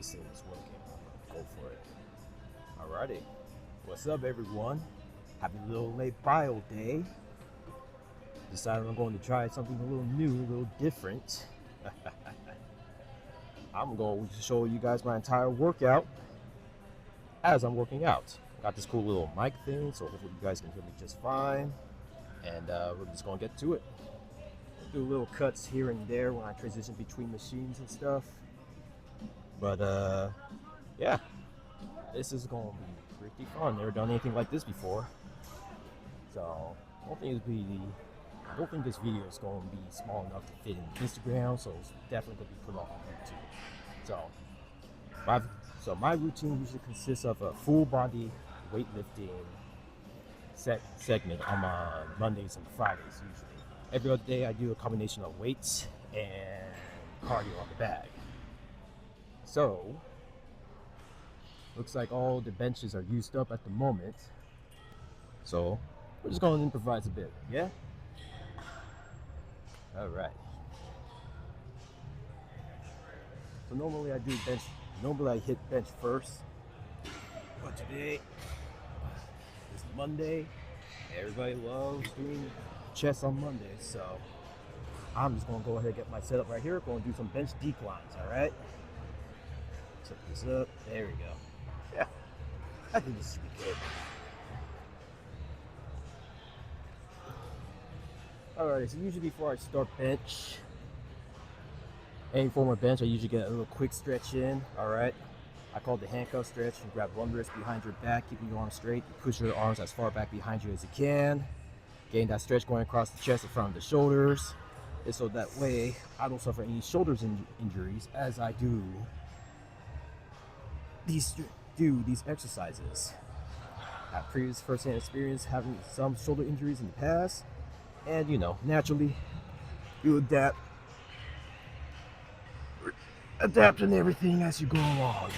this thing is working. I'm gonna go for it. Alrighty. What's up, everyone? Happy little late bio day. Decided I'm going to try something a little new, a little different. I'm going to show you guys my entire workout as I'm working out. Got this cool little mic thing, so hopefully you guys can hear me just fine. And we're just gonna get to it. Do little cuts here and there when I transition between machines and stuff. But yeah, this is gonna be pretty fun. Never done anything like this before, so I don't think this video is going to be small enough to fit in Instagram, so it's definitely going to be put off on YouTube. So my routine usually consists of a full body weightlifting segment on Mondays and Fridays usually. Every other day I do a combination of weights and cardio on the bag. So looks like all the benches are used up at the moment. So we're just going to improvise a bit, yeah? All right. So normally I hit bench first, but today is Monday. Everybody loves doing chest on Mondays, so I'm just gonna go ahead and get my setup right here. Going to do some bench declines, all right? Set this up. There we go. Yeah, I think this should be good. Alright, so usually before I start bench, any form of bench, I usually get a little quick stretch in, alright? I call it the handcuff stretch. You grab one wrist behind your back, keeping your arms straight. You push your arms as far back behind you as you can. Getting that stretch going across the chest in front of the shoulders. And so that way, I don't suffer any shoulders injuries as I do these exercises. I have previous first-hand experience having some shoulder injuries in the past. And you know, naturally, you adapt and everything as you go along.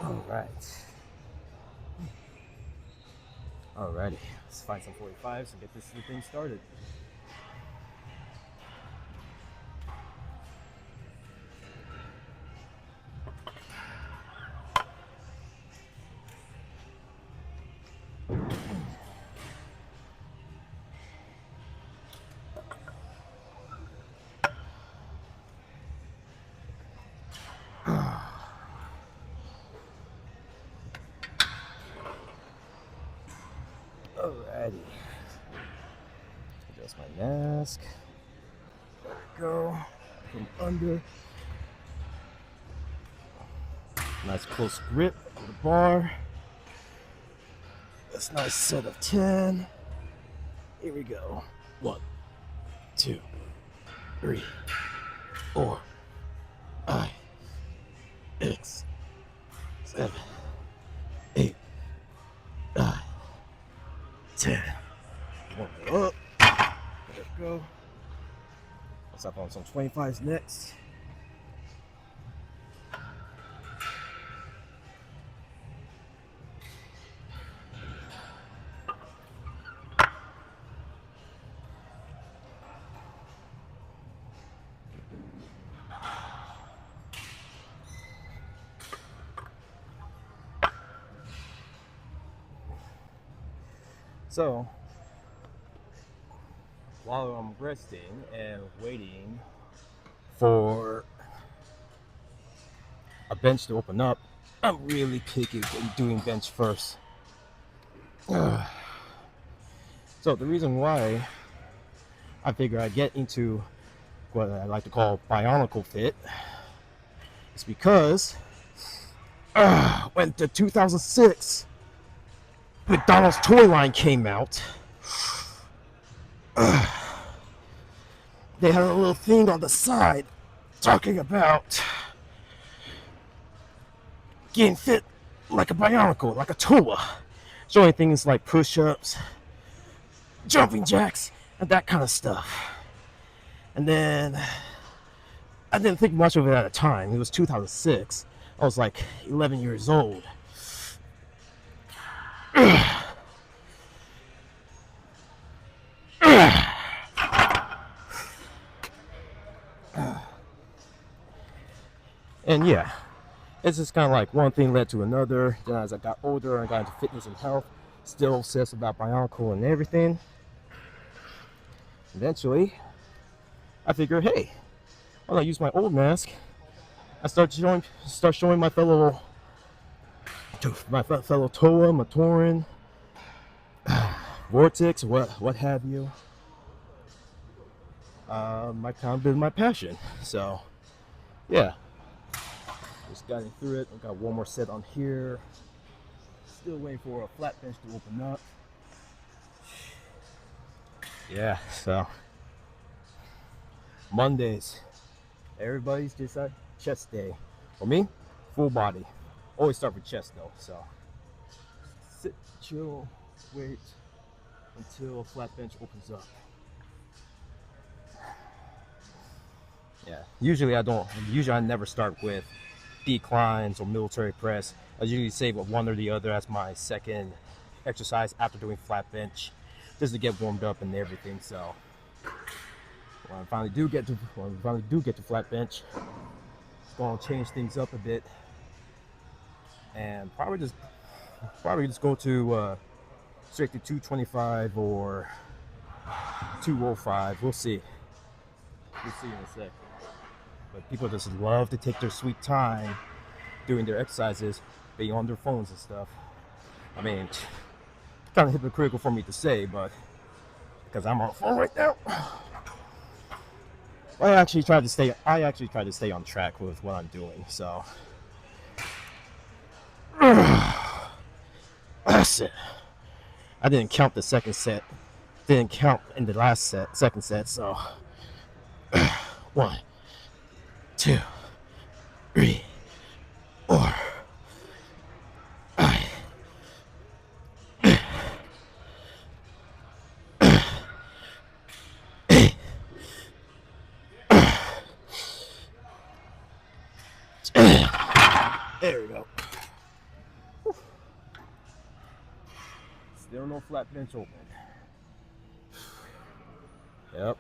All right. Alrighty, let's find some 45s and get this thing started. Alrighty, adjust my mask. There we go. From under. Nice close grip on the bar. That's a nice set of 10. Here we go. 1, 2, 3, 4, 5, 6, 7, 8, 9, 10. One more up. There we go. Let's up on some 25s next. So, while I'm resting and waiting for a bench to open up, I'm really picky in doing bench first. So the reason why I figure I get into what I like to call bionicle fit is because when the 2006 McDonald's toy line came out, they had a little thing on the side talking about getting fit like a bionicle, like a tool, showing things like push-ups, jumping jacks, and that kind of stuff. And then I didn't think much of it at the time. It was 2006. I was like 11 years old. And yeah, it's just kind of like one thing led to another. Then as I got older and got into fitness and health, still obsessed about bionicle and everything. Eventually, I figured, hey, why not use my old mask? I start showing my fellow Toa, Matoran, Vortex, what have you. My kind of been my passion. So yeah, just got through it. I got one more set on here. Still waiting for a flat bench to open up. Yeah, so Mondays, everybody's just a chest day. For me, full body. Always start with chest though. So sit, chill, wait until a flat bench opens up. Yeah, usually I never start with declines or military press. I usually save one or the other as my second exercise after doing flat bench, just to get warmed up and everything. So when I finally do get to flat bench, it's gonna change things up a bit, and probably just go to straight to 225 or 205. We'll see. We'll see in a sec. But people just love to take their sweet time doing their exercises, being on their phones and stuff. I mean, kind of hypocritical for me to say, but because I'm on the phone right now. I actually try to stay on track with what I'm doing. So that's it. I didn't count the second set. Didn't count in the second set. So 1, 2, 3, 4, 5. There we go. Still no flat bench open. Yep.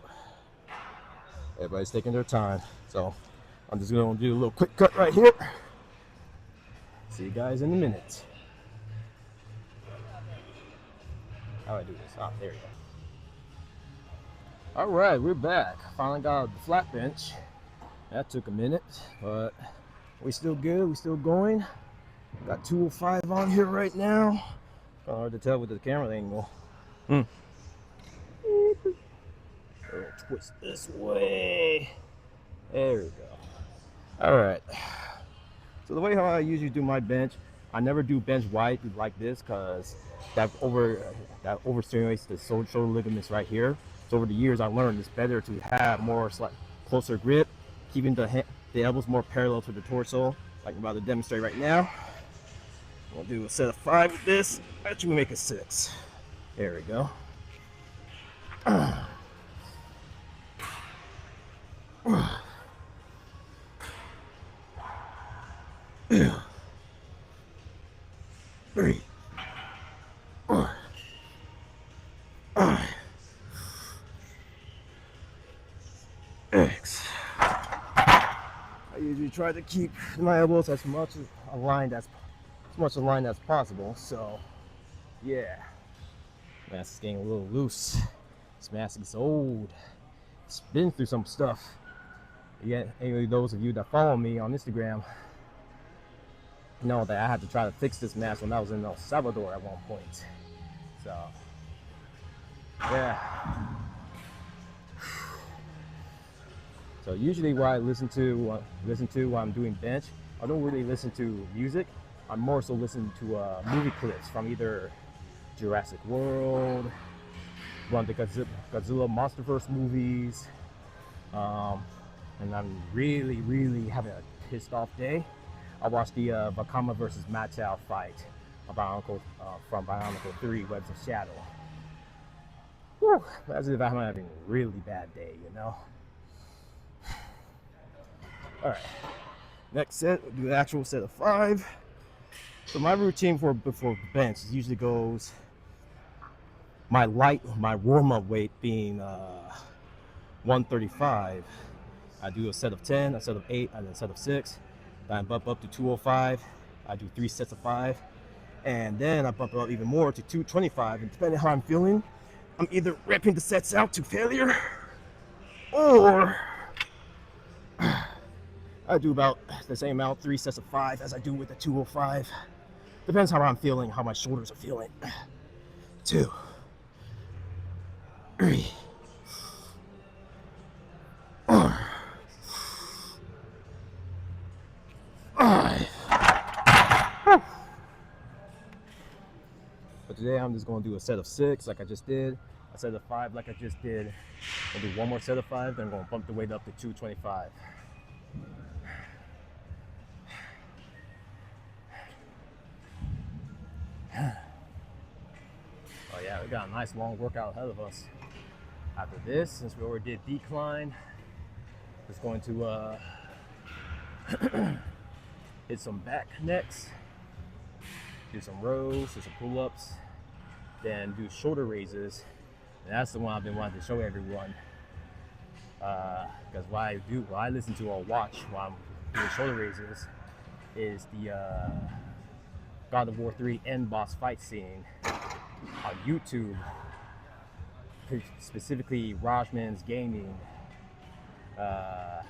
Everybody's taking their time. So I'm just going to do a little quick cut right here. See you guys in a minute. How do I do this? Oh, there you go. All right, we're back. Finally got the flat bench. That took a minute, but we still good. We still going. Got 205 on here right now. Kind of hard to tell with the camera angle. Twist this way. There we go. All right. So the way how I usually do my bench, I never do bench wide like this because that overstimulates the shoulder ligaments right here. So over the years, I learned it's better to have more closer grip, keeping the elbows more parallel to the torso, like I'm about to demonstrate right now. We'll do a set of 5 with this. Actually, we make a 6. There we go. Three, 4, 5, 6. I usually try to keep my elbows as much aligned as possible. So, yeah. Mask is getting a little loose. This mask is old. It's been through some stuff. Yeah, anyway, those of you that follow me on Instagram know that I had to try to fix this mask when I was in El Salvador at one point. So, yeah. So usually what I listen to while I'm doing bench, I don't really listen to music. I'm more so listening to movie clips from either Jurassic World, one of the Godzilla Monsterverse movies, and I'm really having a pissed off day. I watched the Vakama versus Mattel fight from Bionicle 3 Webs of Shadow. Whew, as if I'm having a really bad day, you know? Alright, next set, we'll do the actual set of 5. So my routine before bench usually goes my warm-up weight being 135. I do a set of 10, a set of 8, and a set of 6. Then I bump up to 205. I do 3 sets of 5. And then I bump it up even more to 225. And depending on how I'm feeling, I'm either ripping the sets out to failure, or I do about the same amount, 3 sets of 5, as I do with the 205. Depends how I'm feeling, how my shoulders are feeling. 2, 3, 4, 5. But today I'm just going to do a set of 6 like I just did, a set of 5 like I just did. I'll do one more set of 5, then I'm going to bump the weight up to 225. Oh yeah, we got a nice long workout ahead of us. After this, since we already did decline, just going to hit some back next, do some rows, do some pull-ups, then do shoulder raises. And that's the one I've been wanting to show everyone. Because what I listen to or watch while I'm doing shoulder raises is the God of War 3 end boss fight scene on YouTube, specifically Rajman's Gaming, God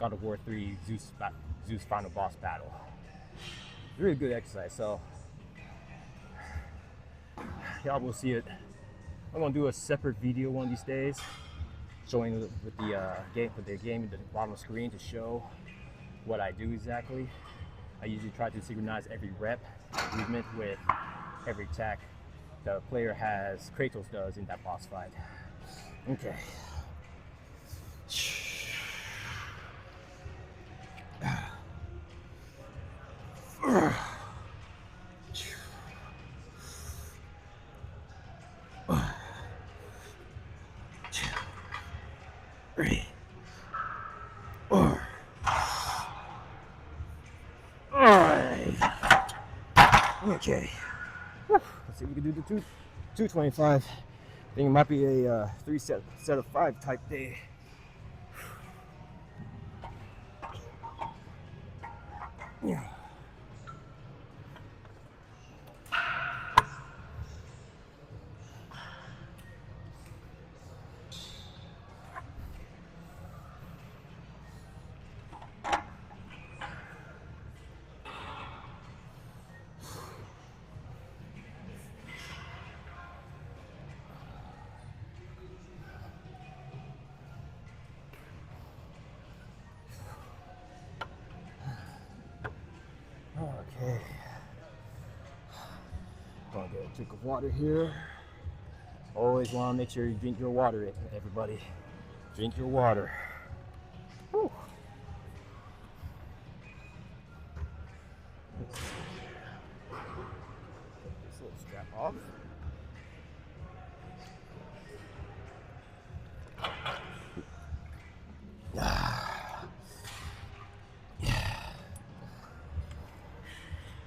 of War 3 Zeus final boss battle. Really good exercise, so y'all will see it. I'm gonna do a separate video one of these days, showing with the game at the bottom of the screen to show what I do exactly. I usually try to synchronize every rep movement with every attack the player has, Kratos does in that boss fight. Okay. Three, 4, 5. Okay. Let's see if we can do the 225. I think it might be a 3 set of 5 type day. Yeah. Okay. Gonna get a drink of water here. Always want to make sure you drink your water, everybody. Drink your water. Whew. Let's see. Take this little strap off.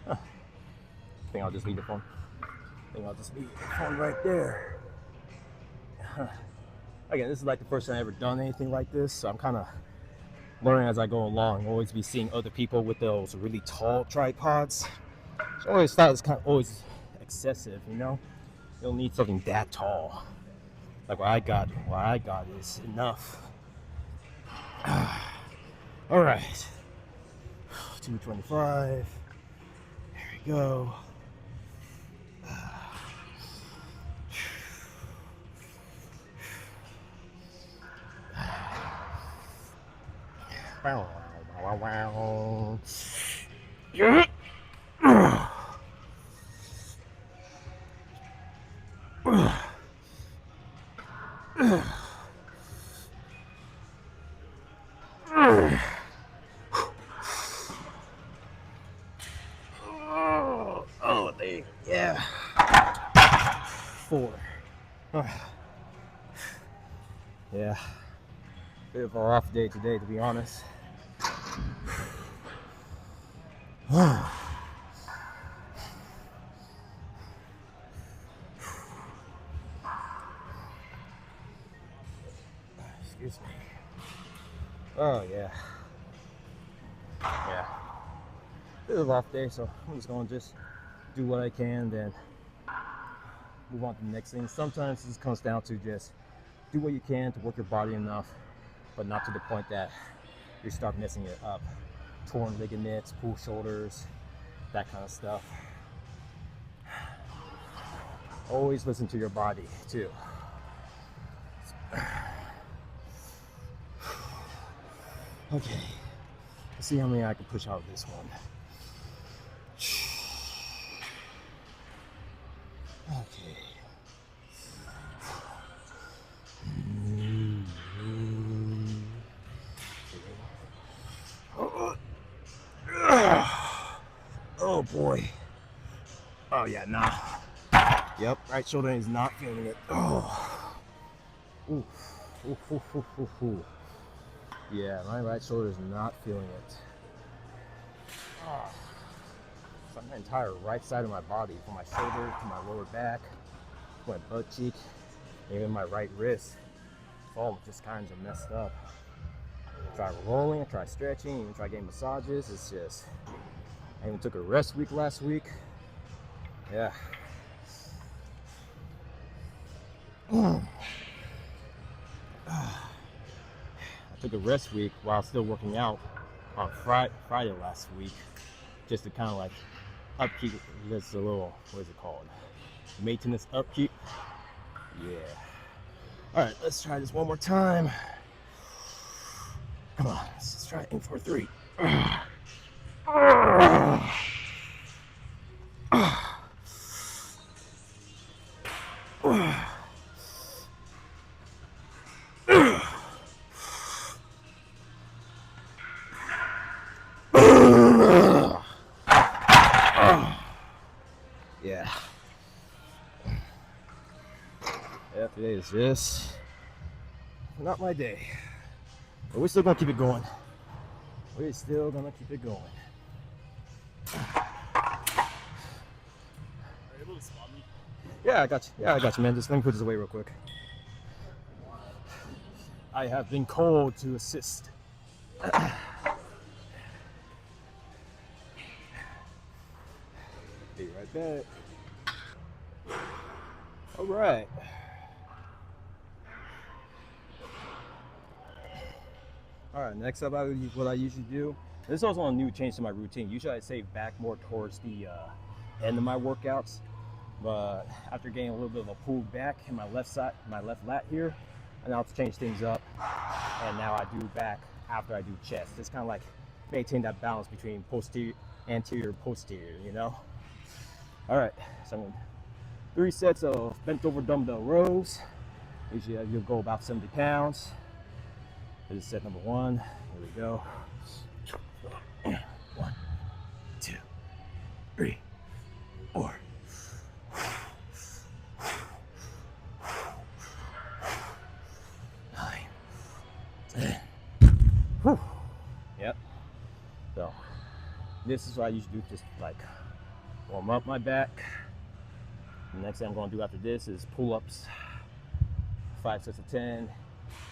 I think I'll just leave the phone. Right there. Again, this is like the first time I've ever done anything like this, so I'm kind of learning as I go along. Always be seeing other people with those really tall tripods. So I always thought it was kind of always excessive, you know? You don't need something that tall. Like what I got is enough. All right. 225. There we go. Wow, wow, wow, wow. Oh, they, yeah. 4. Yeah. Bit of a rough day today, to be honest. Excuse me. Oh, yeah. Yeah. bit of off day, so I'm just gonna do what I can, then move on to the next thing. Sometimes this comes down to just do what you can to work your body enough, but not to the point that you start messing it up. Torn ligaments, pulled shoulders, that kind of stuff. Always listen to your body too. Okay, let's see how many I can push out of this one. Okay. Oh boy. Oh yeah, nah. Yep, right shoulder is not feeling it. Oh. Ooh. Ooh, ooh, ooh, ooh, ooh. Yeah, my right shoulder is not feeling it. Oh. So my entire right side of my body, from my shoulder to my lower back, to my butt cheek, even my right wrist, it's all just kinds of messed up. I try rolling, I try stretching, even try getting massages. It's just, I even took a rest week last week. Yeah. I took a rest week while still working out on Friday last week, just to kind of like upkeep this a little, what is it called? Maintenance upkeep. Yeah. All right, let's try this one more time. Come on, let's try aim for 3. Yeah. Yeah, today is just not my day. But we're still gonna keep it going. We're still gonna keep it going. Are you able to spot me? Yeah, I got you. Yeah, I got you, man. Just let me put this away real quick. I have been called to assist. Be right back. All right. All right, next up, what I usually do. This is also a new change to my routine. Usually I save back more towards the end of my workouts, but after getting a little bit of a pull back in my left side, my left lat here, and I'll change things up. And now I do back after I do chest. It's kind of like maintain that balance between posterior, anterior, posterior, you know? All right, so I'm going 3 sets of bent over dumbbell rows. Usually you'll go about 70 pounds. This is set number 1. Here we go. 1, 2, 3, 4. 9, 10. Whew. Yep. So this is what I usually do, just like warm up my back. The next thing I'm going to do after this is pull-ups. 5 sets of 10.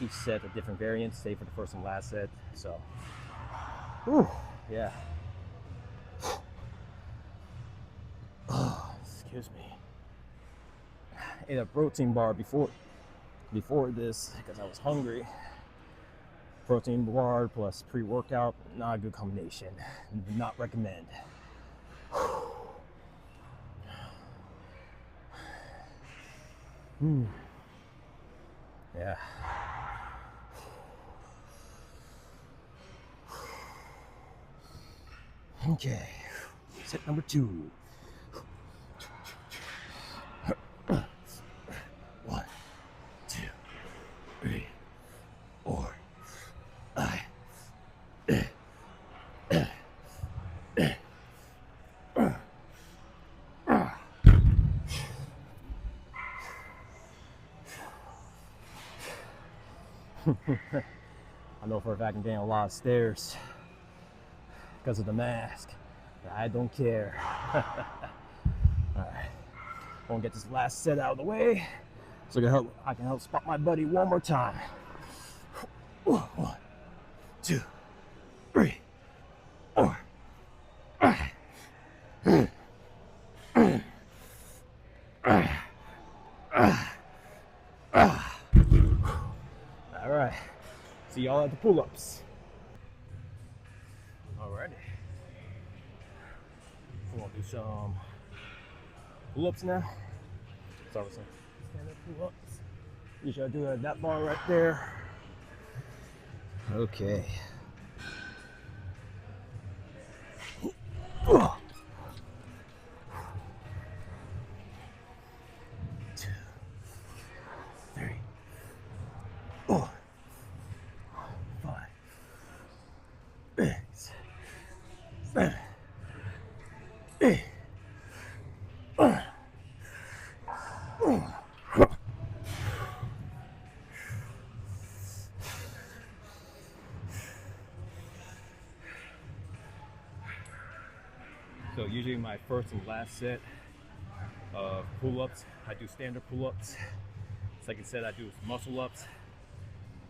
Each set of different variants, save for the first and last set. So, whew, yeah. Oh, excuse me. Ate a protein bar before this because I was hungry. Protein bar plus pre-workout, not a good combination. Do not recommend. Yeah. Okay, set number 2. 1, 2, 3, 4, 5. I know for a fact I'm getting a lot of stares because of the mask, but I don't care. All right, gonna get this last set out of the way so I can help spot my buddy one more time. 1, 2, 3, 4, 5. see y'all at the pull-ups. Alrighty. We're gonna do some pull-ups now. Start with some standard pull-ups. You should do that bar right there. Okay. Oh. 2, 3, 4, 5, 6, 7, 8. So usually my first and last set of pull-ups, I do standard pull-ups. Second set I do muscle-ups.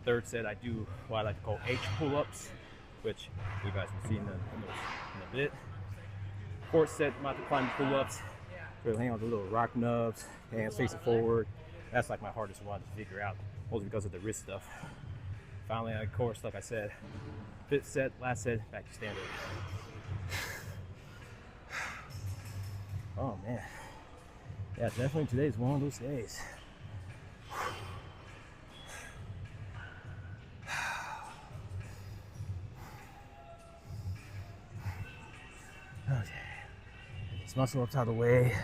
Third set I do what I like to call H pull-ups, which you guys will see in a bit. Fourth set, mountain climbing pull-ups. So hang on the little rock nubs, hands facing forward. That's like my hardest one to figure out, mostly because of the wrist stuff. Finally, of course, like I said, fifth set, last set, back to standard. Oh man, yeah, definitely today's one of those days. Okay, get these muscle ups out of the way.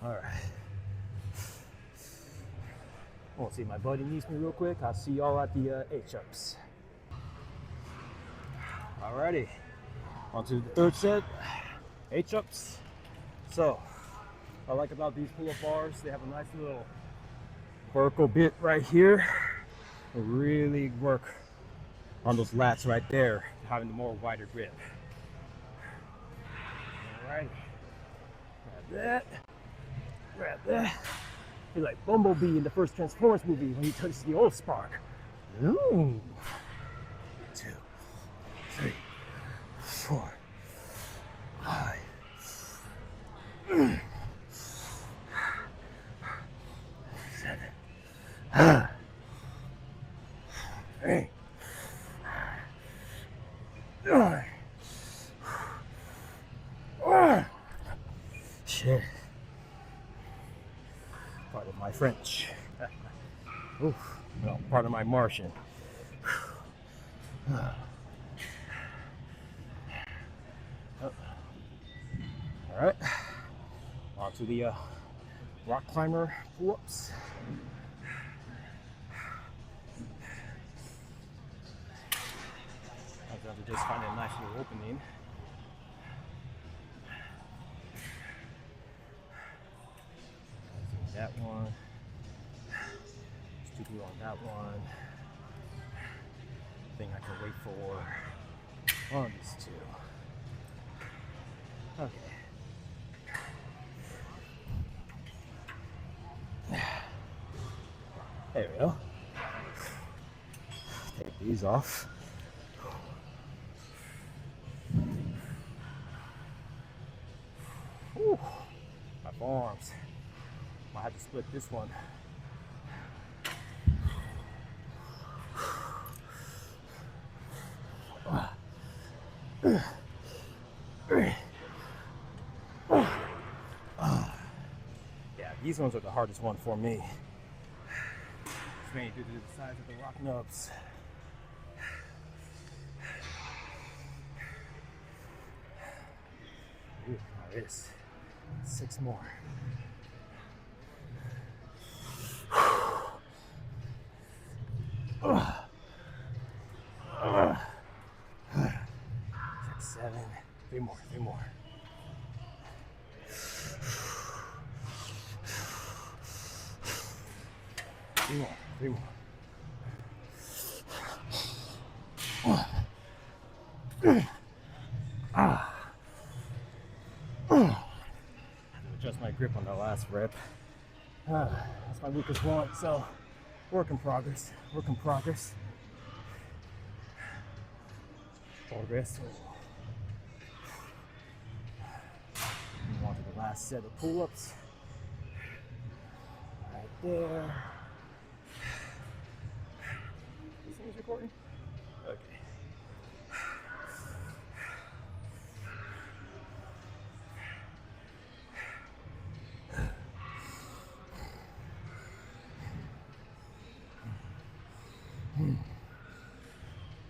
Alright. We'll see, my buddy needs me real quick. I'll see y'all at the H-ups. Alrighty. On to the third set, H-ups. So, what I like about these pull-up bars, they have a nice little vertical bit right here. They really work on those lats right there, having the more wider grip. Alright. Grab that. Grab that. Be like Bumblebee in the first Transformers movie when he touches the old spark. Ooh. 2, 3, 4, 5. 7. 8. 9. Shit. Part of my French. Oof. Well, part of my Martian. Alright. On to the rock climber pull-ups. I have to just find a nice little opening. That one. Just to do on that one. Thing I can wait for. On these two. Okay. There we go. Take these off. Whew. My forearms. Might have to split this one. Yeah, these ones are the hardest one for me. It's mainly due to the size of the rock nubs. Ooh, now this. 6 more. 6, 7. 3 more. 3 more. 3 more. 3 more. Adjust my grip on the last rep. That's my weakest one, so work in progress. Work in progress. Progress. Move on to the last set of pull-ups. Right there. This thing's recording? Okay.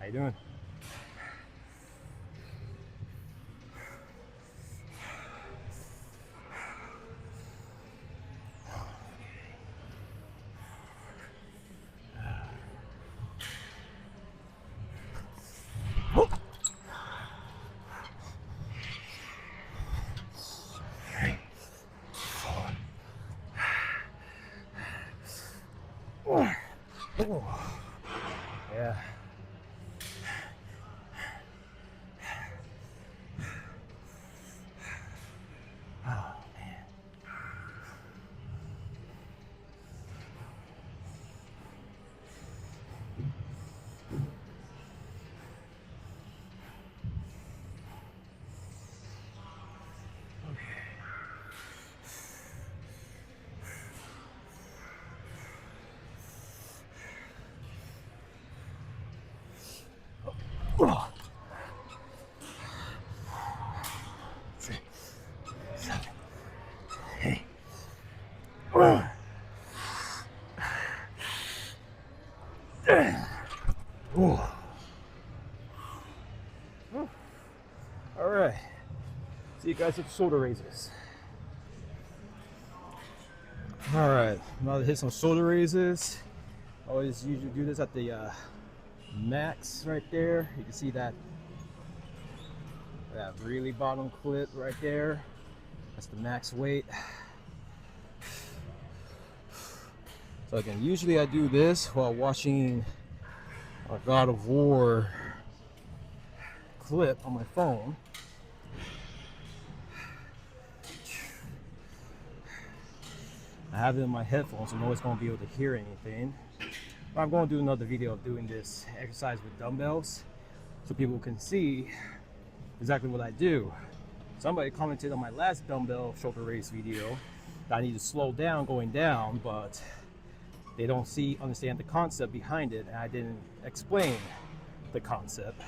How you doing? Yeah. Oh man. Oh. 6, 7, 8. All right. See you guys at the shoulder raises. All right. Now to hit some shoulder raises. I always usually do this at the max right there. You can see that really bottom clip right there. That's the max weight. So again, usually I do this while watching a God of War clip on my phone. I have it in my headphones, so I'm always going to be able to hear anything. But I'm going to do another video of doing this exercise with dumbbells so people can see exactly what I do. Somebody commented on my last dumbbell shoulder raise video that I need to slow down going down, but they don't understand the concept behind it, and I didn't explain the concept.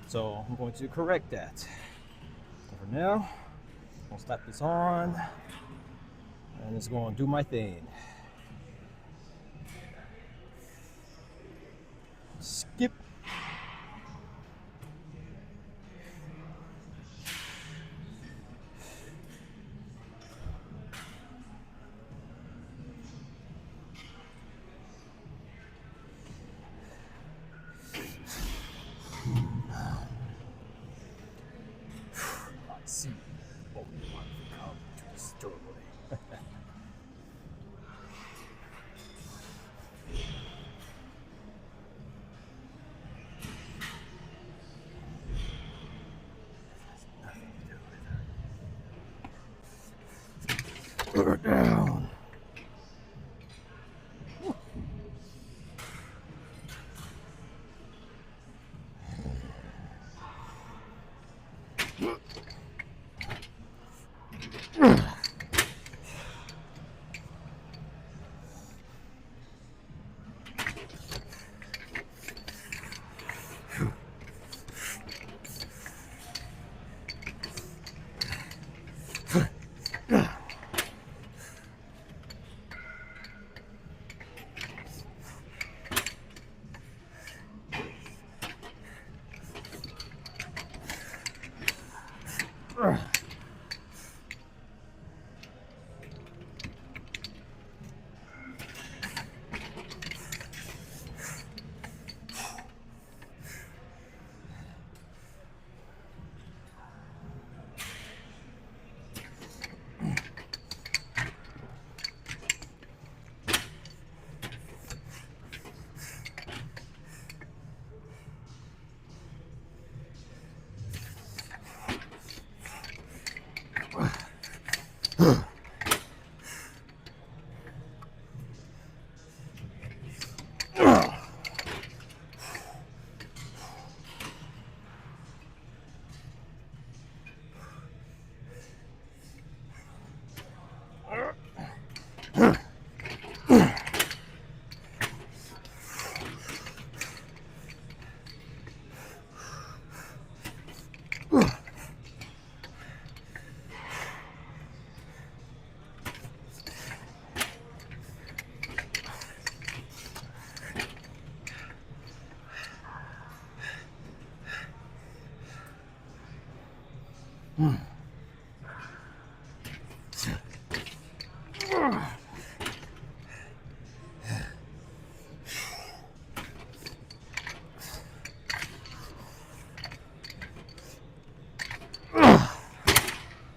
So I'm going to correct that. But for now, I'll slap this on, and it's going to do my thing. Skip. I see. Oh, you want to come to destroy. Put her down.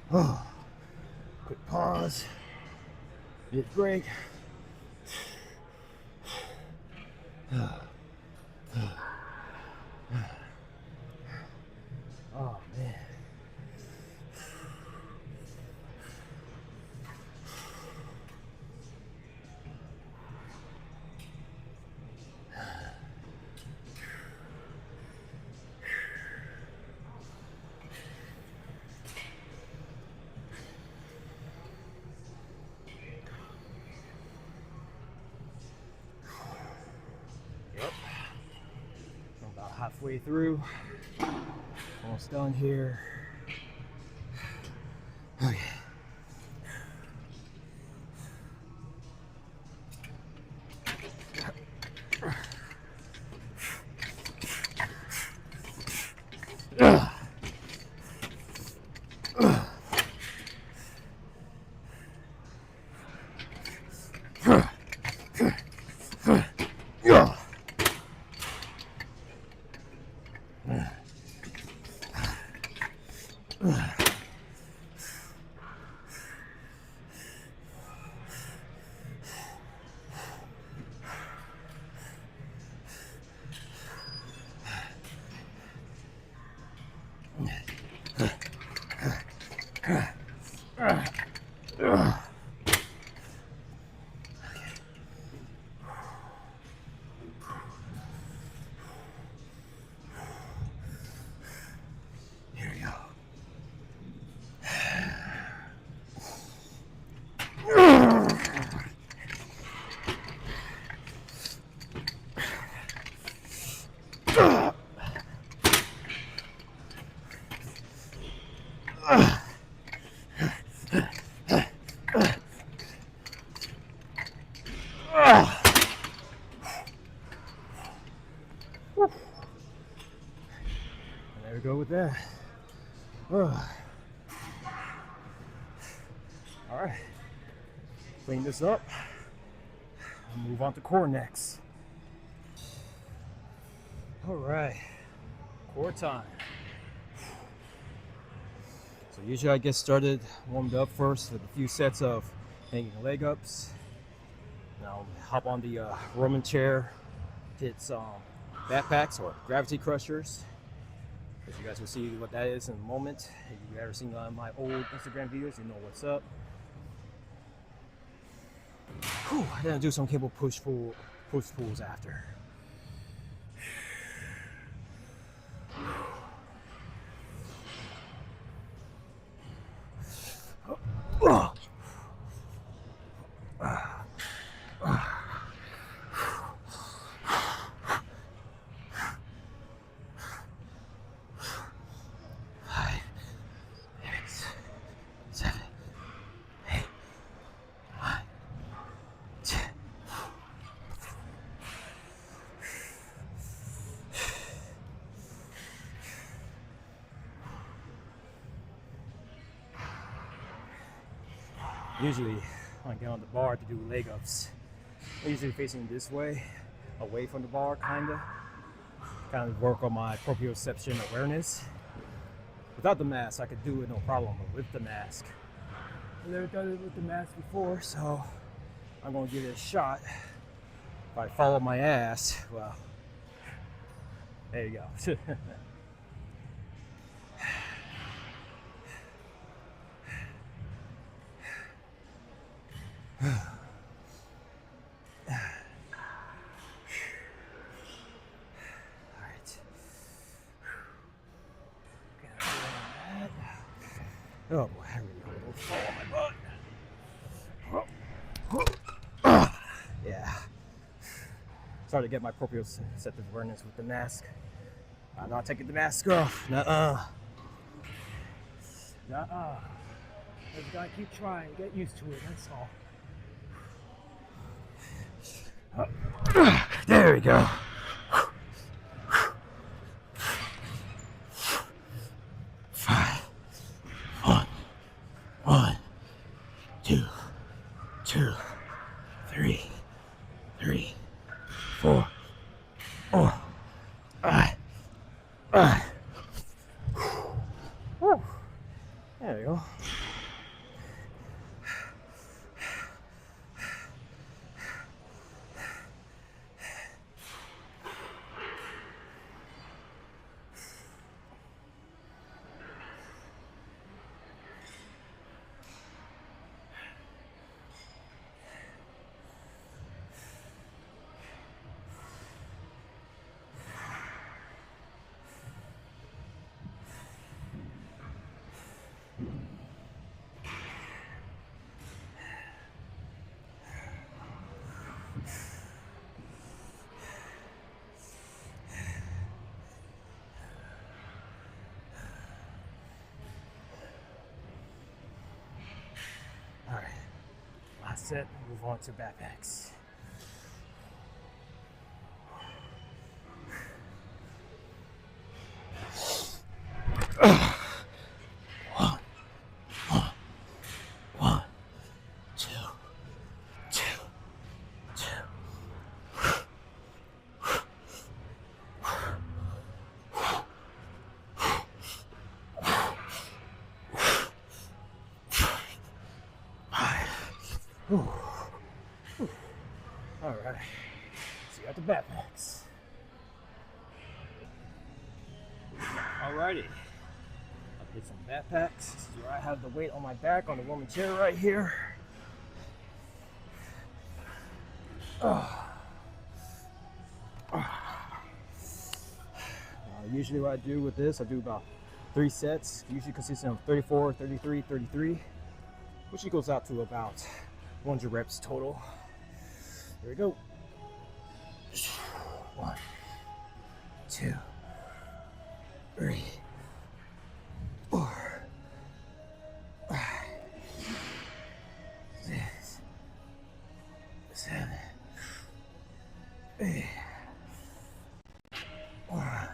Oh, quick pause, mid break. Oh man. Yep. I'm about halfway through. Almost done here. Okay. Here we go. There we go with that. All right, clean this up. I'll move on to core next. All right, core time. So usually I get started warmed up first with a few sets of hanging leg ups. Now hop on the Roman chair, hit some backpacks or gravity crushers. As you guys will see what that is in a moment. If you've ever seen my old Instagram videos, you know what's up. Whew, then I'll do some cable push pulls after. Usually, when I get on the bar to do leg ups, I'm usually facing this way, away from the bar, kind of work on my proprioception awareness. Without the mask, I could do it no problem, but with the mask, I've never done it with the mask before, so I'm gonna give it a shot. If I follow my ass, well, there you go. Oh boy, I really hope I don't fall on my butt. Started to get my proprioceptive awareness with the mask. I'm not taking the mask off. Nuh-uh. Nuh-uh. You gotta keep trying. Get used to it. That's all. There we go. Two, three, four. There we go. All right, last set, move on to backpacks. One, two. Whew. All right, so you got the backpacks. Alrighty, I'll get some backpacks. This is where I have the weight on my back on the woman chair right here. Usually what I do with this, I do about 3 sets, usually consisting of 34, 33, 33, which equals out to about 100 reps total. Here we go. 1, 2, 3, 4, 5, 6, 7, 8, 1.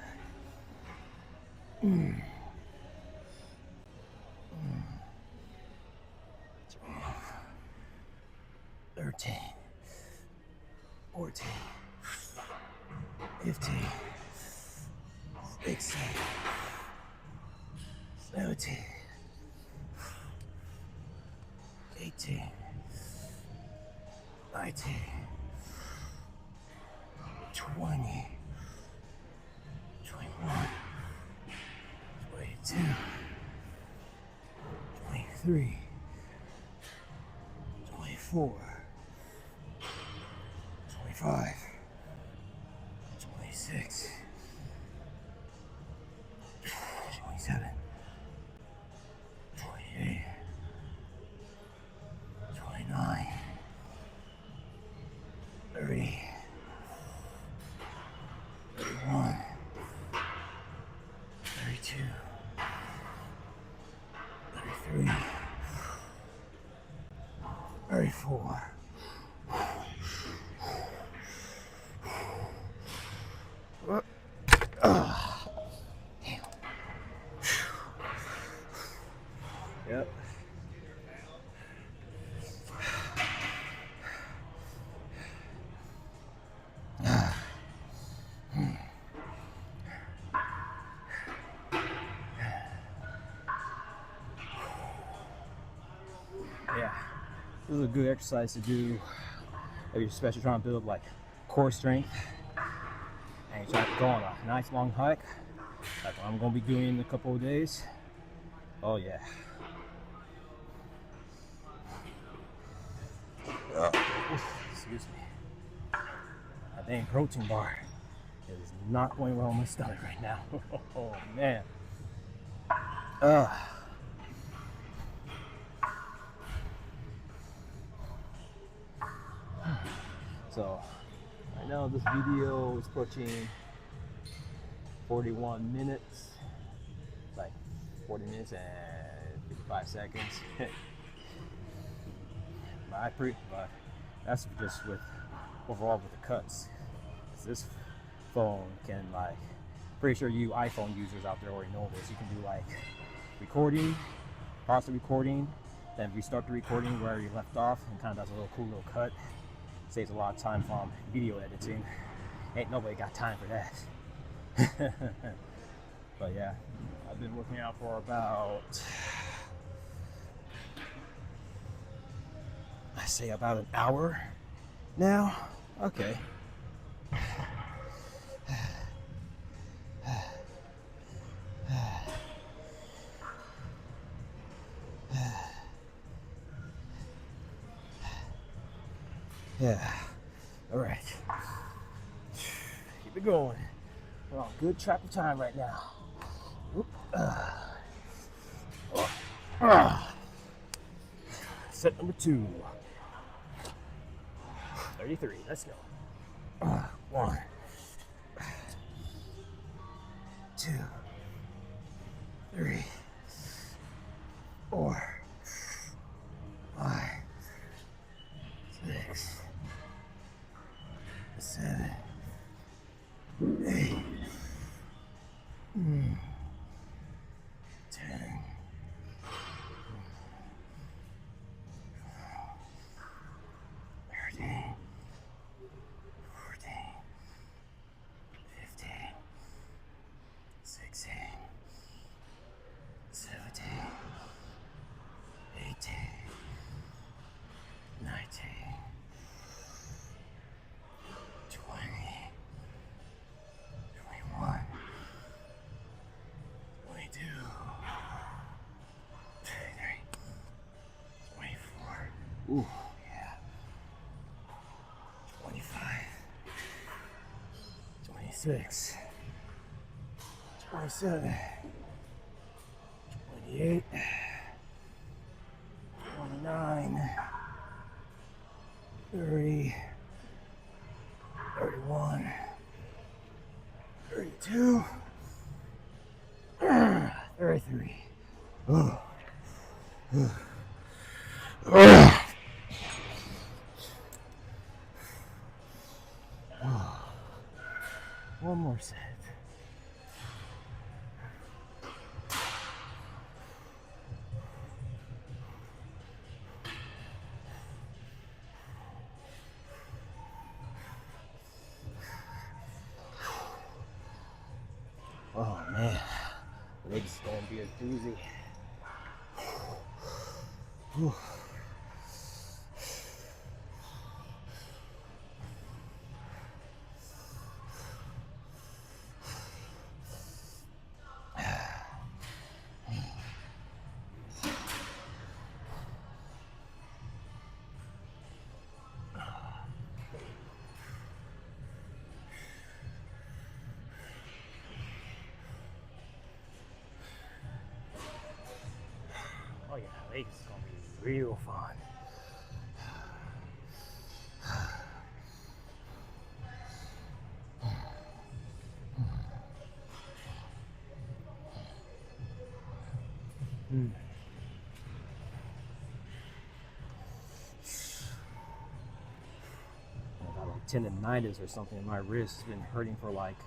13, 14, 15, 16, 17, 18, 19, 20, 21, 22, 23, 24, 25, 26, 27, 28, 29, 30, 31, 32, 33, 34. Damn. Yep. Yeah, this is a good exercise to do if you're especially trying to build like core strength and you're trying to go on a nice long hike like I'm gonna be doing in a couple of days. Oh yeah. Excuse me. That dang protein bar is not going well in my stomach right now. Oh man. So I I know this video is approaching 41 minutes, like 40 minutes and 55 seconds. but that's just with overall with the cuts. This phone can, like, pretty sure you iPhone users out there already know this. You can do like recording, pause the recording, then restart the recording where you left off, and kind of does a little cool little cut. Saves a lot of time from video editing. Ain't nobody got time for that. But yeah, I've been working out for about, I say about an hour now. Okay. Yeah. All right. Keep it going. We're on good track of time right now. Set number 2. 33. Let's go. 1, 2, 3, 4, 5, 6, 7, 8, 10, 13, 14, 15, 16, 17, 18, 19, 20, 21, 22, 23, 24. Ooh, yeah. 25, 26, 27, 28, 29, 30, 31, 32, 33. One more set. Oh man, legs is gonna be a doozy. Whew. Oh yeah, legs is gonna be real fun. I got like tendonitis or something in my wrist. It's been hurting for like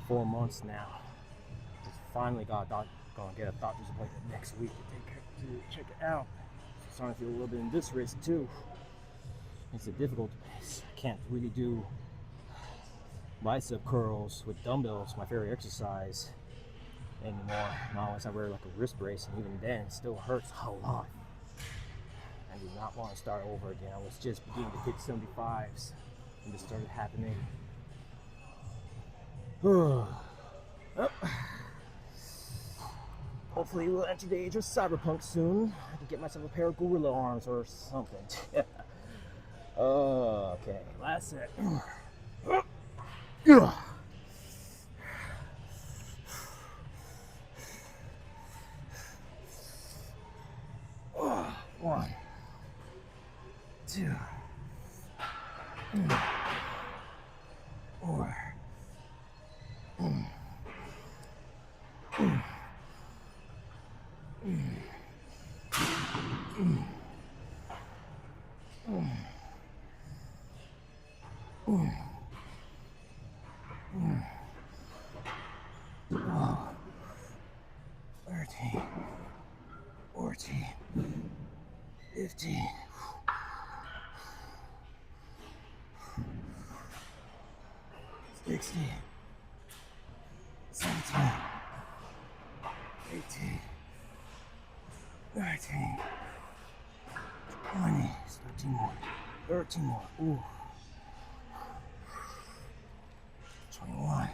4 months now. Just finally got gonna get a doctor's appointment next week to check it out. So starting to feel a little bit in this wrist too. Makes it difficult. I can't really do bicep curls with dumbbells, my favorite exercise, anymore. Now unless I wear like a wrist brace, and even then it still hurts a lot. I do not want to start over again. I was just beginning to hit 75s when this started happening. Well, hopefully we'll enter the age of cyberpunk soon. I can get myself a pair of gorilla arms or something. Okay, last set. One, 2, 4. 13, 14, 15, 16, 17, 18, 19, 20, 13 more, 13 more, ooh, 21,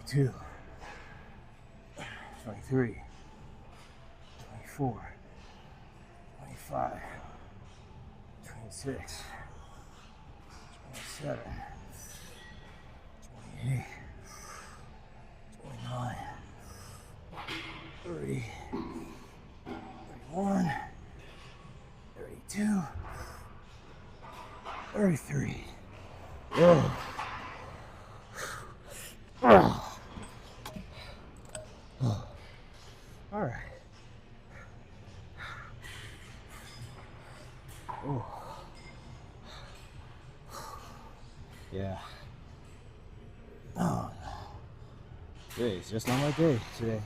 22, 23, 24, 25, 26, 27, 28, 29, 30, 31, 32, 33. Oh. Oh. Oh. All right. Oh. Yeah. Oh. Today is just not my day today.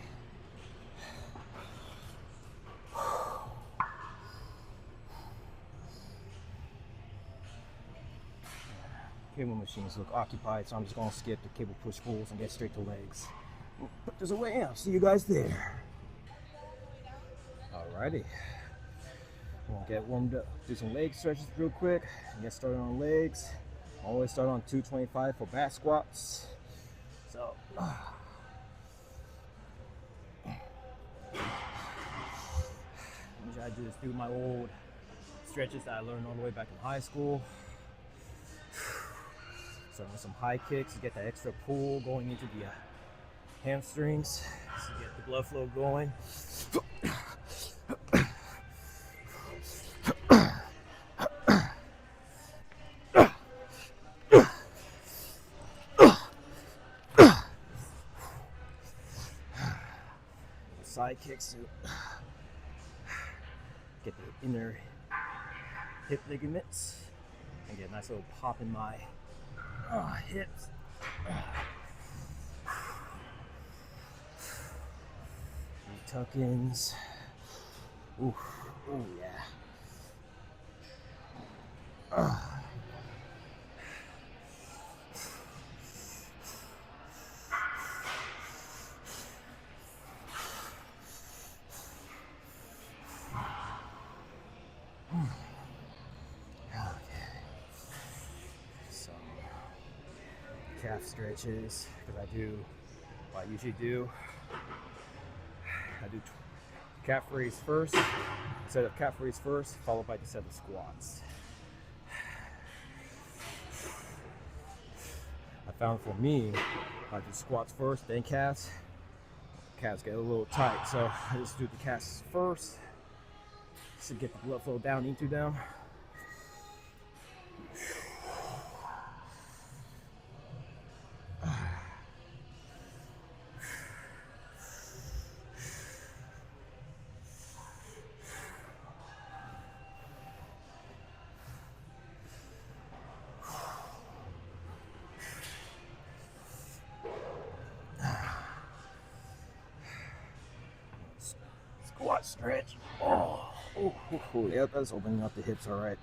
Cable machines look occupied, so I'm just gonna skip the cable push pulls and get straight to legs. Put this away and I'll see you guys there. Alrighty. We'll get warmed up, do some leg stretches real quick, and get started on legs. Always start on 225 for back squats. So, usually I just do my old stretches that I learned all the way back in high school. Start with some high kicks to get that extra pull going into the hamstrings to get the blood flow going. Side kicks to get the inner hip ligaments and get a nice little pop in my hips. Tuck-ins. Ooh, oh yeah. Calf stretches, because I do what I usually do. I do calf raise first, set of calf raise first, followed by the set of squats. I found for me, I do squats first, then calves. Calves get a little tight, so I just do the calves first to get the blood flow down into them. Squat stretch. Oh, yep, that's opening up the hips, all right.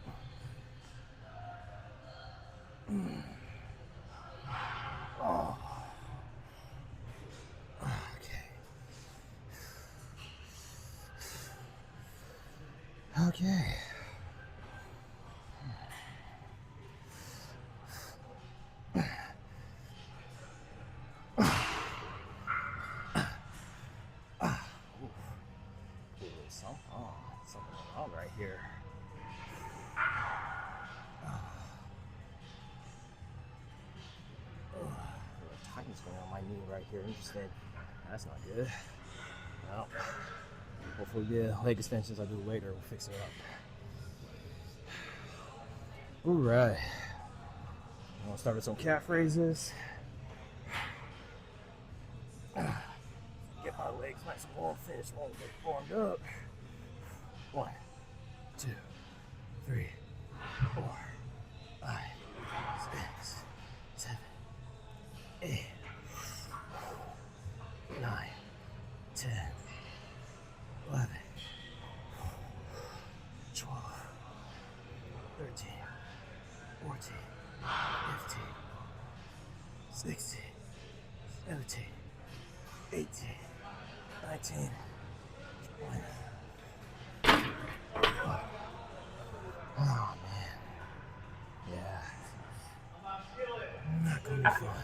Oh. Okay. Something on right here. Tightness going on my knee right here. Interesting. That's not good. Well, hopefully the leg extensions I do later will fix it up. All right. I'm gonna start with some calf raises. Get my legs nice and warm, finish one, get warmed up. 1, 2, 3, 4, 5, 6, 7, 8, 9, 10, 11, 12, 13, 14, 15, 16, 17, 18, 19, 20. Oh man. Yeah. Not gonna be fun.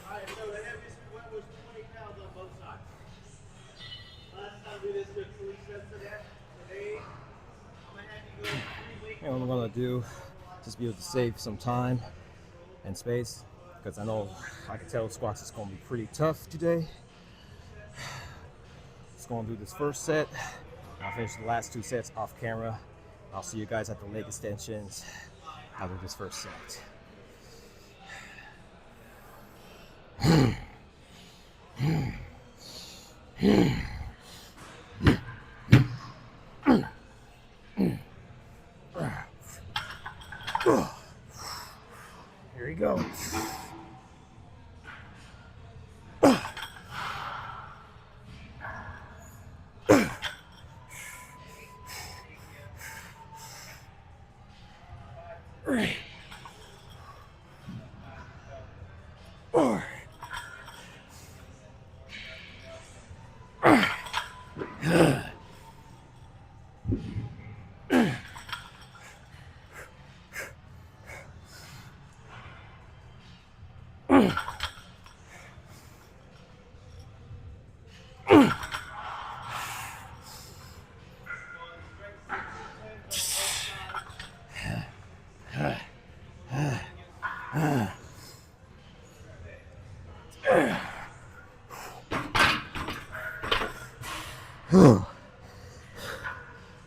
Alright, so the heaviest we went was 20 pounds on both sides. Last time we did 3 sets of that. Today, I'm going to have you go 3 weight. And what I'm gonna do, just be able to save some time and space, because I know I can tell squats is gonna be pretty tough today. Just gonna do this first set. I'll finish the last 2 sets off camera. I'll see you guys at the leg extensions after this first set. Here we go.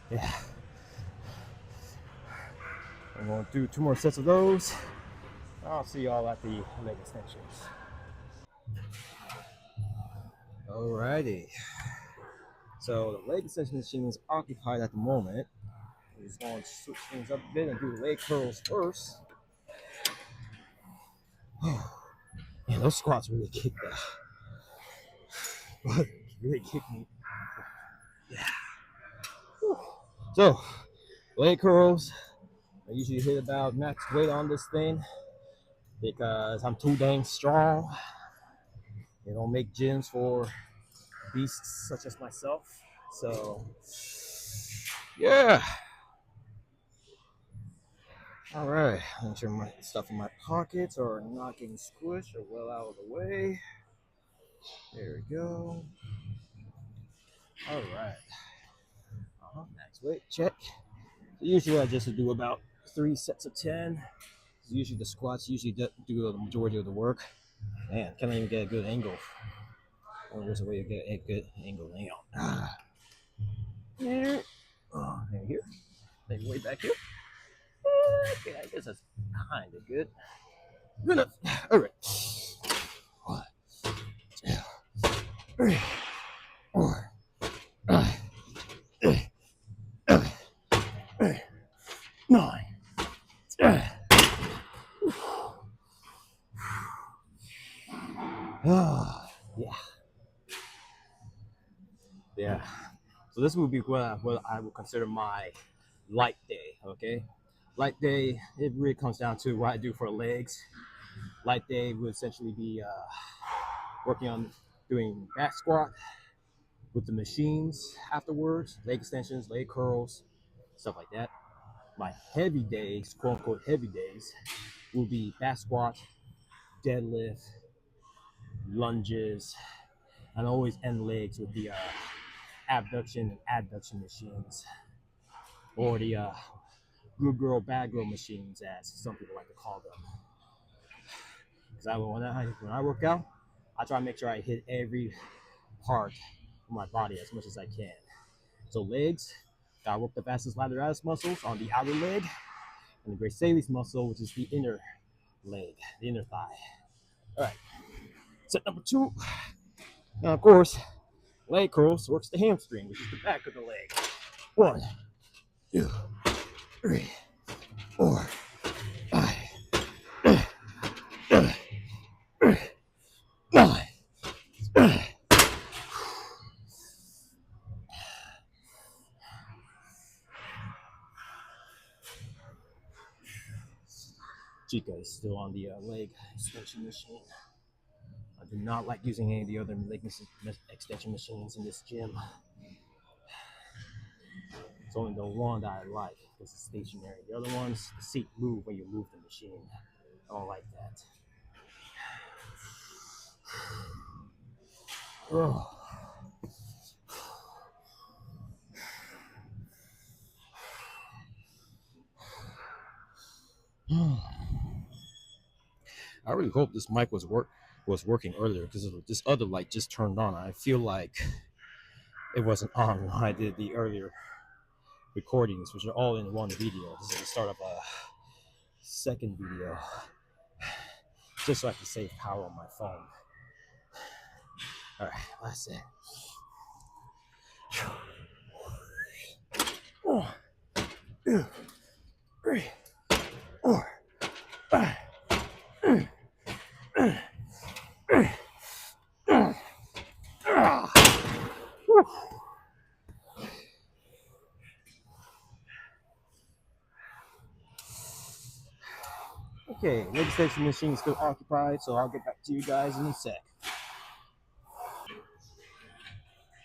Yeah. I'm going to do 2 more sets of those. I'll see y'all at the leg extensions. Alrighty. So the leg extension machine is occupied at the moment. We're just going to switch things up a bit and do the leg curls first. Man, those squats really kick that. Really kick me. Yeah. So, leg curls. I usually hit about max weight on this thing because I'm too dang strong. They don't make gyms for beasts such as myself. So, yeah. All right. Make sure my stuff in my pockets are not getting squished or well out of the way. There we go. All right. Max weight check. So usually I just do about 3 sets of 10. Usually the squats usually do the majority of the work. Man, can't even get a good angle. Oh, there's a way to get a good angle. Hang on. There. Oh, here. Maybe way back here. Okay, I guess that's kind of good. Good enough. All right. 1, 2, 3, 4, 5, 6, 7, 8, 9, 10. Yeah. Yeah. So this would be what I would consider my light day. Okay. Light day, it really comes down to what I do for legs. Light day would essentially be working on doing back squat with the machines afterwards, leg extensions, leg curls, stuff like that. My heavy days, quote unquote heavy days, will be back squat, deadlift, lunges, and always end legs with the abduction and adduction machines, or the good girl, bad girl machines, as some people like to call them. Because when I work out, I try to make sure I hit every part of my body as much as I can. So legs, I work the vastus lateralis muscles on the outer leg, and the gracilis muscle, which is the inner leg, the inner thigh. All right. Set number 2. Now, of course, leg curls works the hamstring, which is the back of the leg. 1, 2, 3, 4, 5, 9. Chica is still on the leg extension machine. I do not like using any of the other leg extension machines in this gym. It's only the one that I like because it's stationary. The other ones, the seat move when you move the machine. I don't like that. Oh. I really hope this mic was working earlier because this other light just turned on. I feel like it wasn't on when I did the earlier recordings, which are all in one video. This is the start of a second video, just so I can save power on my phone. All right, last set. 1, 2, 3, 4, 5. Okay, leg extension machine is still occupied, so I'll get back to you guys in a sec.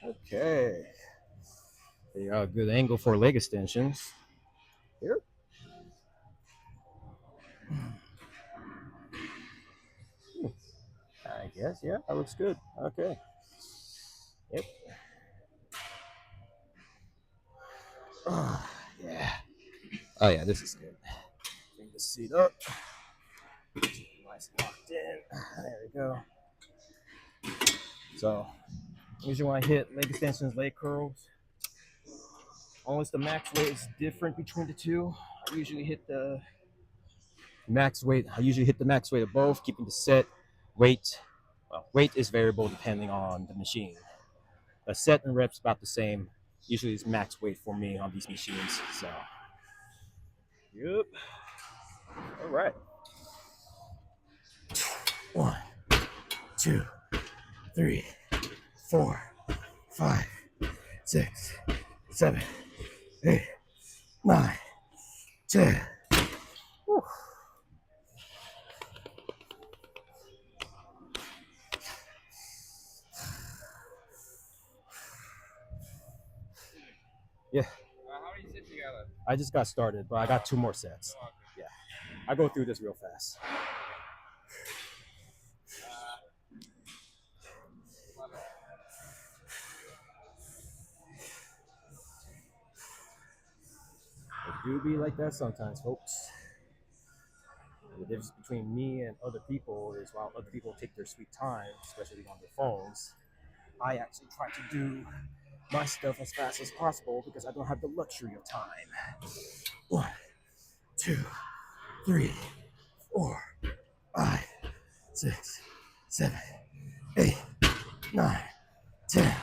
Okay, you got a good angle for leg extensions. Here. I guess, yeah, that looks good. Okay. Yep. Yeah. Oh, yeah, this is good. Bring the seat up. Nice locked in. There we go. So, usually when I hit leg extensions, leg curls, unless the max weight is different between the two, I usually hit the max weight. I usually hit the max weight of both, keeping the set weight. Well, weight is variable depending on the machine. The set and reps about the same. Usually it's max weight for me on these machines. So, yep. All right. 1, 2, 3, 4, 5, 6, 7, 8, 9, 10. Whew. Yeah. How many sets you got left? I just got started, but I got 2 more sets. Oh, okay. Yeah. I go through this real fast. It do be like that sometimes, folks. The difference between me and other people is while other people take their sweet time, especially on their phones, I actually try to do my stuff as fast as possible because I don't have the luxury of time. 1, 2, 3, 4, 5, 6, 7, 8, 9, 10.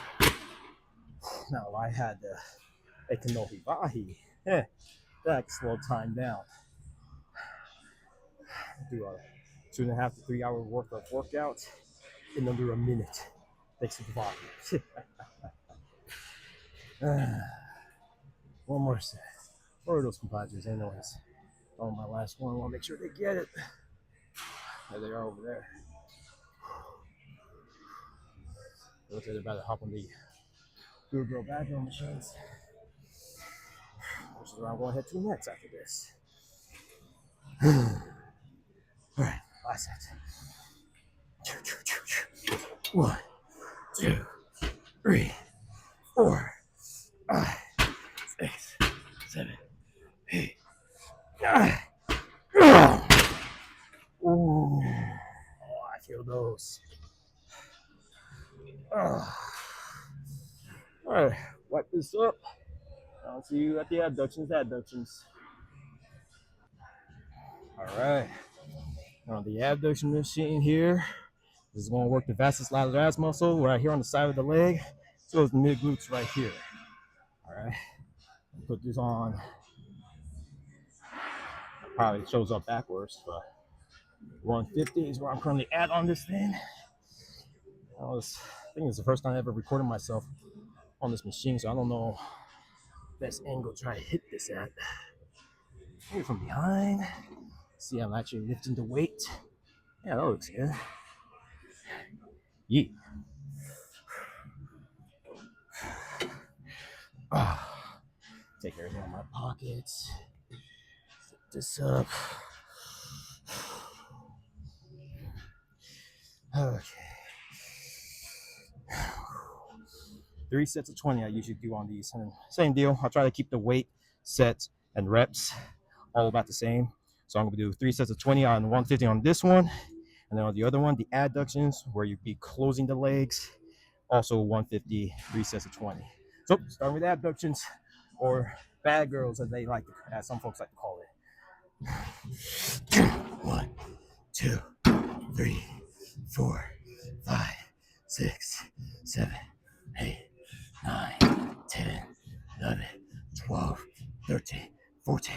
Now I had a Kanohi Vahi. That slowed time down. Do a 2.5 to 3 hour worth of workout in under a minute. Thanks to the Vahi. One more set. For those compadres, anyways. Oh, my last one. I want to make sure they get it. There they are over there. Looks like they're about to hop on the good girl, bad girl machines. Which is where I'm going to head to next after this. Alright, last set. 1, 2, 3, 4, 5, 6, 7, 8, Ooh, I feel those. All right, wipe this up. I'll see you at the abductions. All right, on the abduction machine here. This is going to work the vastus lateralis muscle right here on the side of the leg. So it's the mid glutes right here. All right, put this on. Probably shows up backwards, but 150 is where I'm currently at on this thing. I think it's the first time I ever recorded myself on this machine, so I don't know best angle to try to hit this at. Maybe from behind. See, I'm actually lifting the weight. Yeah, that looks good. Yeah. Take everything out of my pockets. Zip this up. Okay. 3 sets of 20 I usually do on these. And same deal. I'll try to keep the weight, sets, and reps all about the same. So I'm going to do 3 sets of 20 on 150 on this one. And then on the other one, the adductions, where you'd be closing the legs, also 150, 3 sets of 20. So starting with abductions, or bad girls as as some folks like to call it. 1, 2, 3, 4, 5, 6, 7, 8, 9, 10, 11, 12, 13, 14,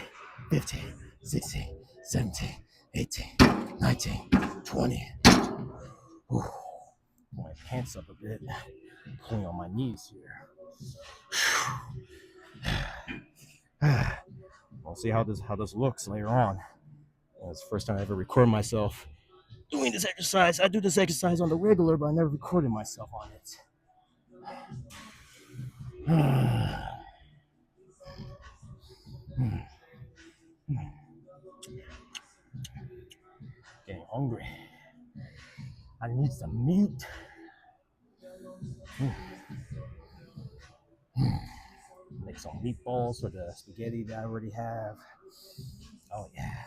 15, 16, 17, 18, 19, 20. Ooh, pull my pants up a bit, pulling on my knees here. We'll see how this looks later on. It's the first time I ever record myself doing this exercise. I do this exercise on the regular, but I never recorded myself on it. Getting hungry. I need some meat. Make some meatballs for the spaghetti that I already have. Oh yeah.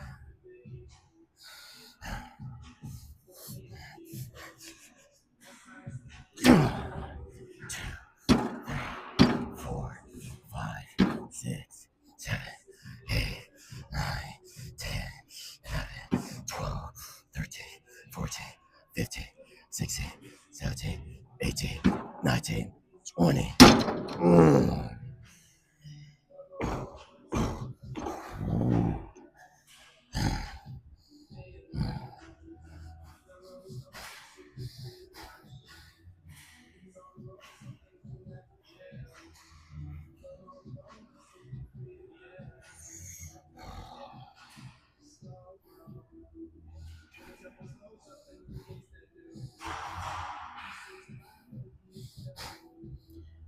4, 5, 6, 7, 8, 9, 10, 11, 12, 13, 14, 15, 16, 17, 18, 19, 20.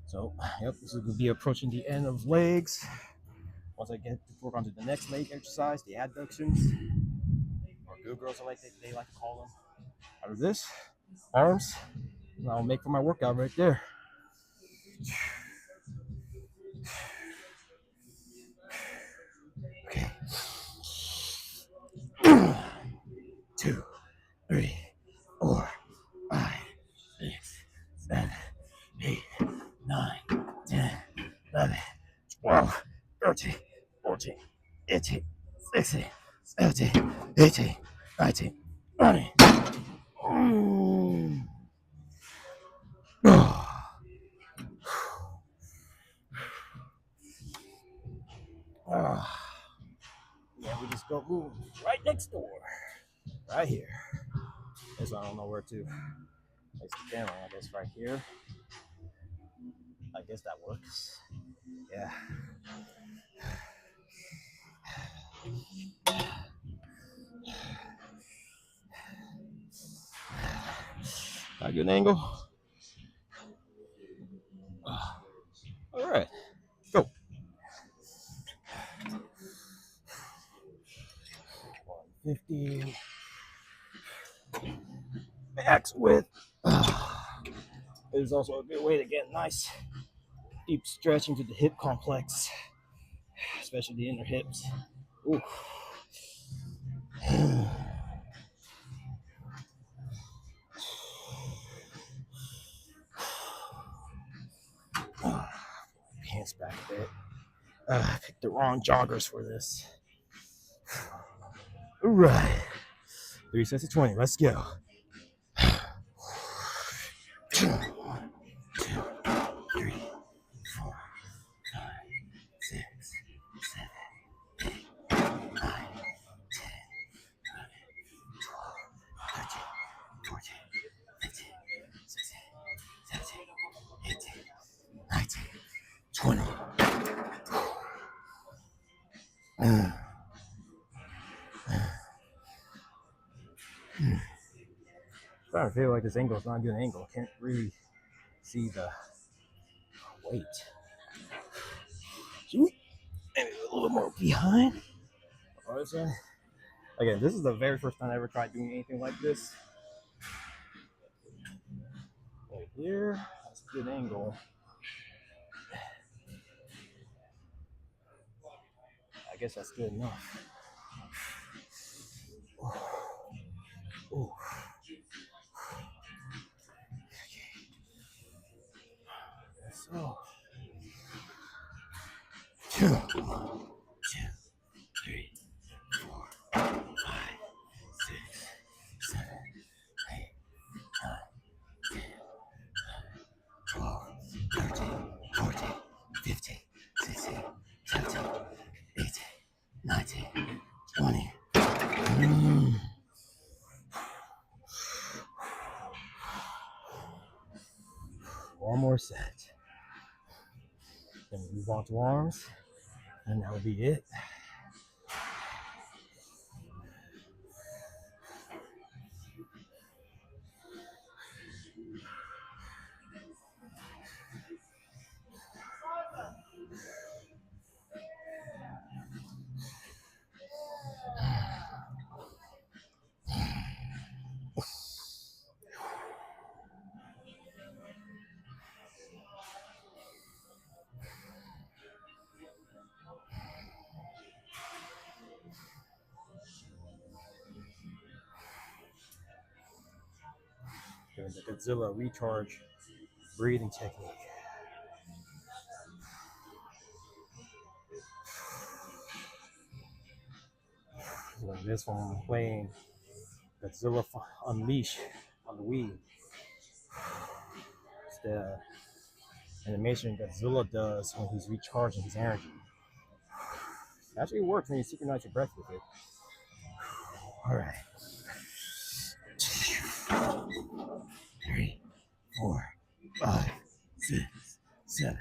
So, yep, this is going to be approaching the end of legs. Once I get to work onto the next leg exercise, the adductions, or good girls, they like to call them. Out of this, arms, and I'll make for my workout right there. Okay. 2, 3, 4, 5, 6, 7, 8, 9, 10, 11, 12, 13, 14, 15, 16, 17, 18, 19, 20. Yeah, we just go move right next door. Right here. Guess I don't know where to place the camera. I guess right here. I guess that works. Yeah. Got a good angle. All right. Go. 150. Max width. There's also a good way to get nice deep stretch into the hip complex, especially the inner hips. Ooh. Pants back a bit. I picked the wrong joggers for this. All right. 3 sets of 20. Let's go. 1, 2, 3, 4, 5, 6, 7, 8, 9, 10, 11, 12, 13, 14, 15, 16, 17, 18, 19, 20. Trying to feel like this angle is not a good angle. Can't really see the weight. Maybe a little more behind. What is that? Again, this is the very first time I ever tried doing anything like this. Right here, that's a good angle. I guess that's good enough. Ooh. So, 2, 2, 3, 4, 5, 6, 7, 8, 9, 10, 12, 13, 14, 15, 16, 17, 18, 19, 20. One more set. Then we move on to arms, and that will be it. Doing the Godzilla recharge breathing technique. Like this one, I'm playing Godzilla Unleash on the Wii. It's the animation Godzilla does when he's recharging his energy. It actually works when you synchronize your breath with it. All right. 3, 4, 5, 6, 7,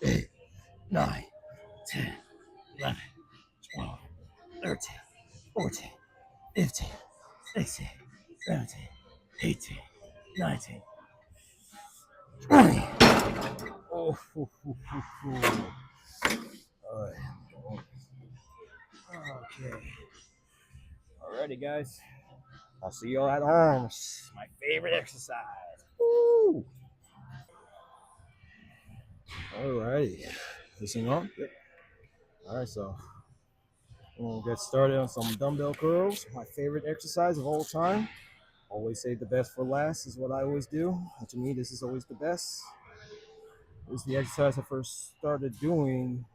8, 9, 10, 11, 12, 13, 14, 15, 16, 17, 18, 19, 20. Oh, all right. Okay. Alrighty, guys. I'll see y'all at arms. My favorite exercise. Woo! Alrighty. Listen on? Yep. Alright, so we'll get started on some dumbbell curls. My favorite exercise of all time. Always save the best for last is what I always do. And to me, this is always the best. This is the exercise I first started doing.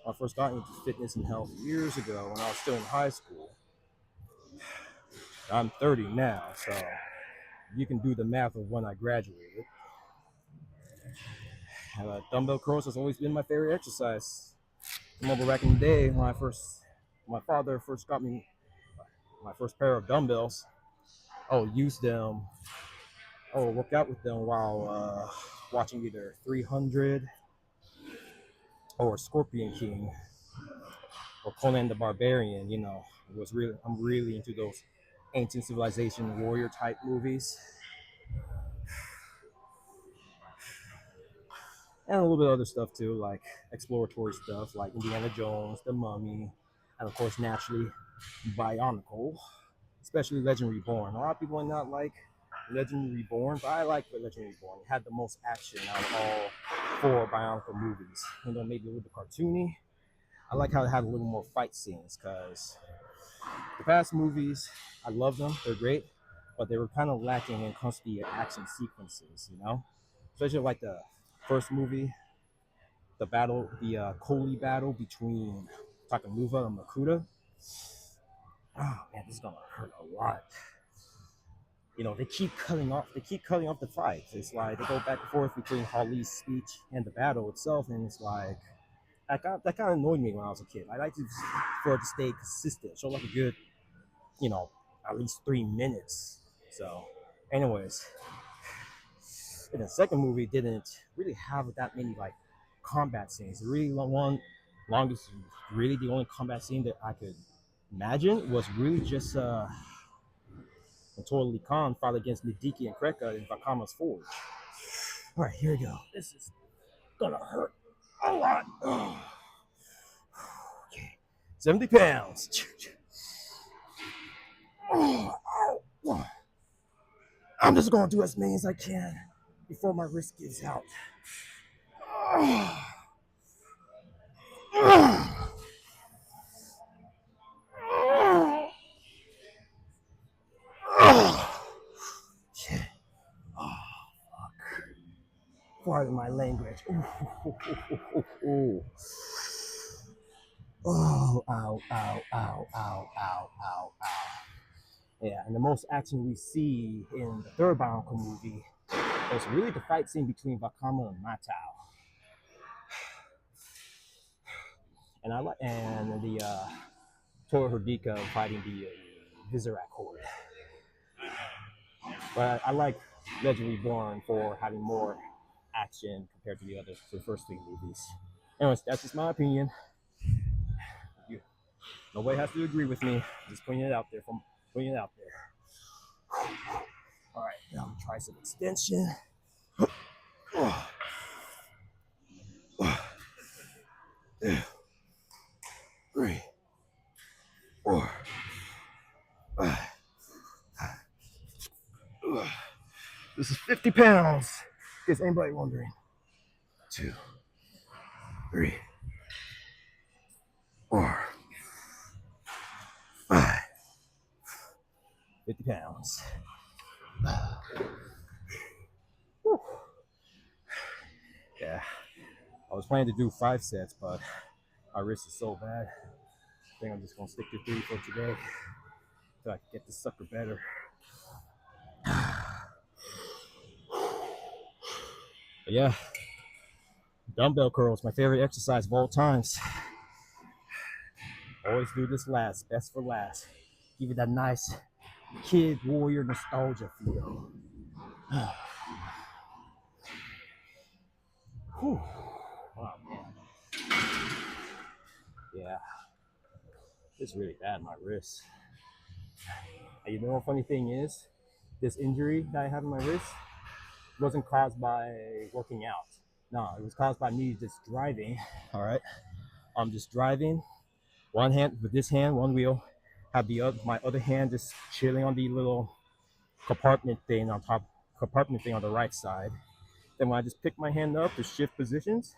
I first got into fitness and health years ago when I was still in high school. I'm 30 now, so you can do the math of when I graduated. Dumbbell curls has always been my favorite exercise. I remember back in the day when my father first got me my first pair of dumbbells. I would use them, I would work out with them while watching either 300 or Scorpion King or Conan the Barbarian. You know, I'm really into those ancient civilization warrior type movies. And a little bit of other stuff too, like exploratory stuff like Indiana Jones, The Mummy, and of course, naturally, Bionicle, especially Legend Reborn. A lot of people might not like Legend Reborn, but I like Legend Reborn. It had the most action out of all 4 Bionicle movies. You know, maybe a little bit cartoony. I like how it had a little more fight scenes because The past movies, I love them. They're great, but they were kind of lacking in constant action sequences. You know, especially like the first movie, the battle, the Koli battle between Takanuva and Makuta. Oh man, this is gonna hurt a lot. You know, they keep cutting off the fights. It's like they go back and forth between Hali's speech and the battle itself, and it's like that kind of annoyed me when I was a kid. I like to for it to stay consistent, show like a good, you know, at least 3 minutes. So, anyways, and the second movie didn't really have that many like combat scenes. The really longest, really the only combat scene that I could imagine was really just when Totally Khan fought against Nidiki and Kreka in Vakama's Forge. All right, here we go. This is gonna hurt a lot. Okay, 70 pounds. I'm just gonna do as many as I can before my wrist gives out. Pardon my language. Ooh. Oh, ow, ow, ow, ow, ow, ow, ow. Yeah, and the most action we see in the third Bionicle movie is really the fight scene between Vakama and Matau. And I like and the Toro Herdika fighting the Visorak Horde. But I like Legend Reborn for having more action compared to the first three movies. Anyways, that's just my opinion. Nobody has to agree with me. Just putting it out there. All right, now I'm gonna try some extension. 3, 4, 5. This is 50 pounds. In case anybody wondering. 2, 3, 4, 5. 50 pounds. Yeah. I was planning to do 5 sets, but my wrist is so bad. I think I'm just gonna stick to 3 for today. So I can get this sucker better. But yeah, dumbbell curls, my favorite exercise of all times. Always do this last, best for last. Give you that nice kid warrior nostalgia feel. Whew. Wow, man. Yeah, it's really bad, my wrist. And you know what funny thing is? This injury that I have in my wrist wasn't caused by working out. No, it was caused by me just driving. All right, I'm just driving. One hand with this hand, one wheel. Have my other hand just chilling on the little compartment thing on the right side. Then when I just picked my hand up to shift positions,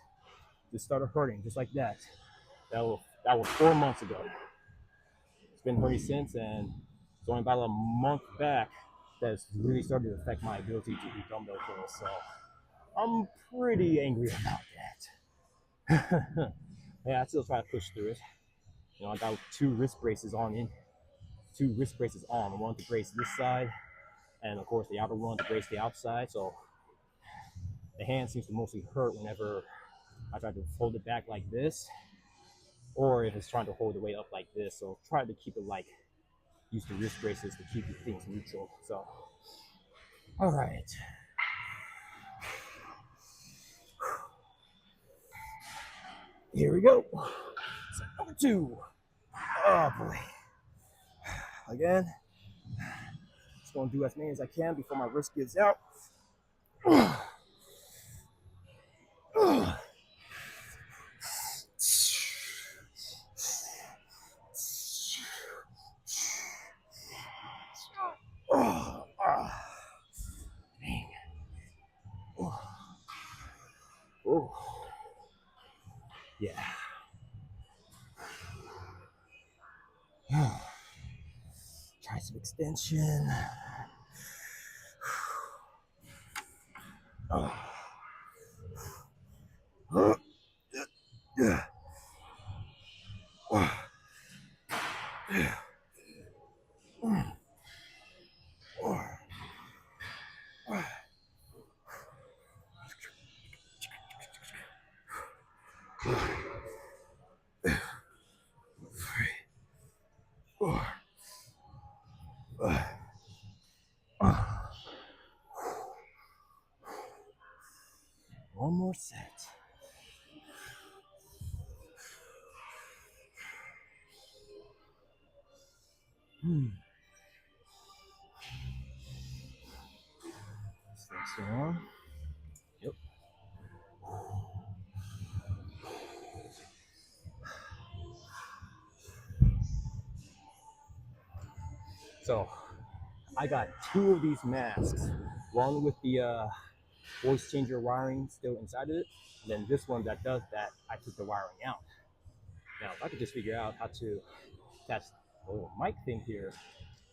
just started hurting, just like that. That was 4 months ago. It's been hurting since, and it's only about a month back that's really started to affect my ability to do dumbbell curls. So I'm pretty angry about that. Yeah, I still try to push through it. You know, I got 2 wrist braces on. One to brace this side, and of course the outer one to brace the outside. So the hand seems to mostly hurt whenever I try to hold it back like this, or if it's trying to hold the weight up like this. So try to keep it like use the wrist braces to keep things neutral. So, all right. Here we go. So number 2. Oh boy. Again, just gonna do as many as I can before my wrist gives out. Dang. Oh. Yeah. of extension. Oh. Yeah. One more set. Extension on. Yep. So I got 2 of these masks. One with the voice changer wiring still inside of it, and then this one that does that, I took the wiring out. Now, if I could just figure out how to attach the little mic thing here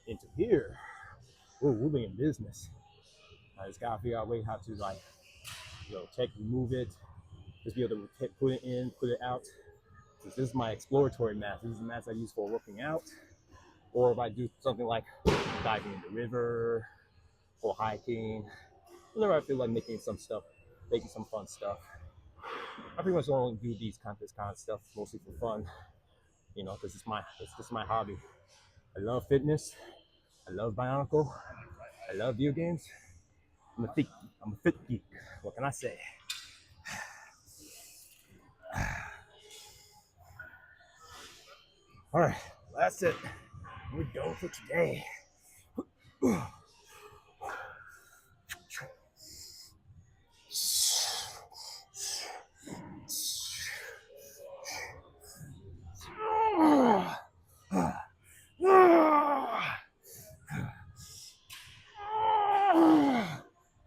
into here, we'll be in business. I just gotta figure out a way how to remove it, just be able to put it in, put it out. This is my exploratory mask. This is the mask I use for working out, or if I do something like diving in the river or hiking. Whenever I feel like making some fun stuff. I pretty much only do this kind of stuff mostly for fun, because it's just my hobby. I love fitness. I love Bionicle. I love video games. I'm a fit geek. What can I say? All right, that's it. We're done for today.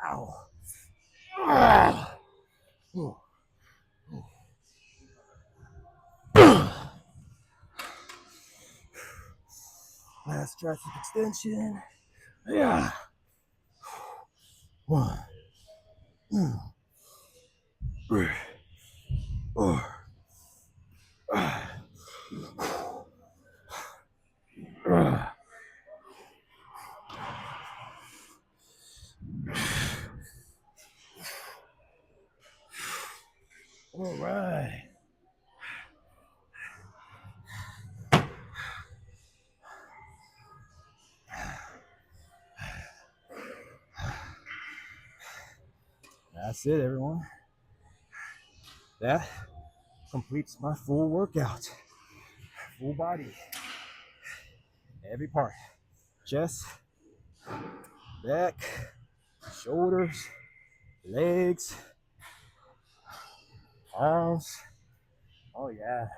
Ow. Last traffic extension. Yeah. 1, 2, 3, 4. All right. That's it, everyone. That completes my full workout. Full body. Every part. Chest, back, shoulders, legs, arms. Oh yeah.